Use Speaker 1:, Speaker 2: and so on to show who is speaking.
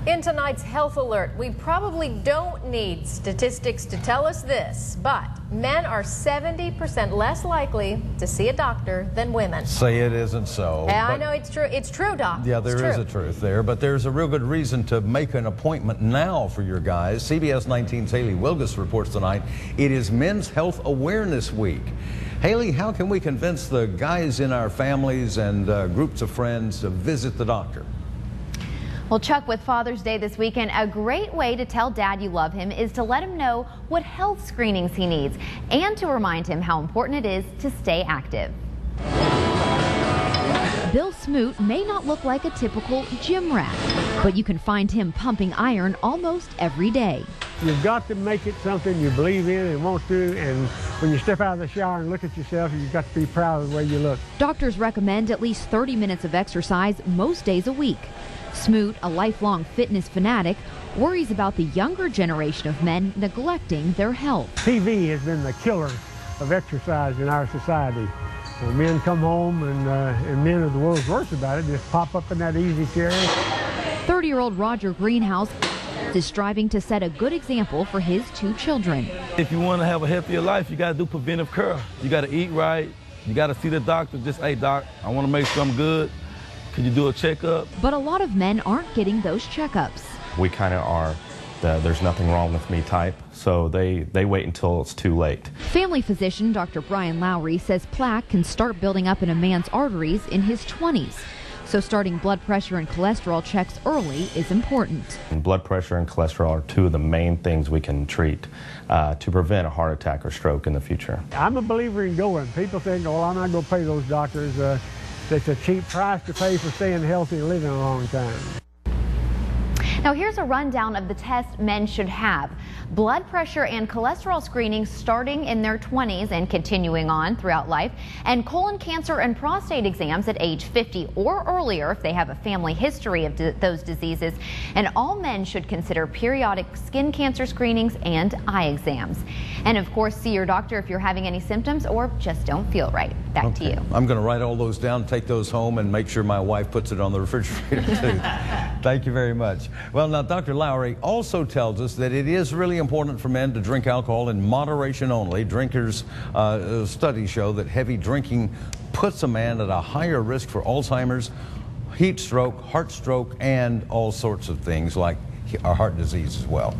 Speaker 1: In tonight's health alert, we probably don't need statistics to tell us this, but men are 70% less likely to see a doctor than women.
Speaker 2: Say it isn't so.
Speaker 1: Yeah, I know it's true. It's true, Doc.
Speaker 2: Yeah, there is a truth there, but there's a real good reason to make an appointment now for your guys. CBS 19's Haley Wilgus reports tonight it is Men's Health Awareness Week. Haley, how can we convince the guys in our families and groups of friends to visit the doctor?
Speaker 3: Well, Chuck, with Father's Day this weekend, a great way to tell Dad you love him is to let him know what health screenings he needs and to remind him how important it is to stay active. Bill Smoot may not look like a typical gym rat, but you can find him pumping iron almost every day.
Speaker 4: You've got to make it something you believe in and want to, and when you step out of the shower and look at yourself, you've got to be proud of the way you look. Doctors
Speaker 3: recommend at least 30 minutes of exercise most days a week. Smoot, a lifelong fitness fanatic, worries about the younger generation of men neglecting their health.
Speaker 4: TV has been the killer of exercise in our society. Men come home and men are the world's worst about it, just pop up in that easy chair.
Speaker 3: 30-year-old Roger Greenhouse is striving to set a good example for his 2 children.
Speaker 5: If you want to have a healthier life, you got to do preventive care. You got to eat right. You got to see the doctor. Just, hey, doc, I want to make sure I'm good. Can you do a checkup?
Speaker 3: But a lot of men aren't getting those checkups.
Speaker 6: We kind of are the there's nothing wrong with me type, so they wait until it's too late.
Speaker 3: Family physician Dr. Brian Lowry says plaque can start building up in a man's arteries in his 20s. So starting blood pressure and cholesterol checks early is important.
Speaker 6: And blood pressure and cholesterol are 2 of the main things we can treat to prevent a heart attack or stroke in the future.
Speaker 4: I'm a believer in going. People think, well, I'm not going to pay those doctors. It's a cheap price to pay for staying healthy and living a long time.
Speaker 3: Now here's a rundown of the tests men should have. Blood pressure and cholesterol screenings starting in their 20s and continuing on throughout life, and colon cancer and prostate exams at age 50 or earlier if they have a family history of those diseases. And all men should consider periodic skin cancer screenings and eye exams. And of course, see your doctor if you're having any symptoms or just don't feel right. Back to you.
Speaker 2: I'm going to write all those down, take those home, and make sure my wife puts it on the refrigerator too. Thank you very much. Well, now Dr. Lowry also tells us that it is really important for men to drink alcohol in moderation only. Drinkers studies show that heavy drinking puts a man at a higher risk for Alzheimer's, heat stroke, heart stroke, and all sorts of things like heart disease as well.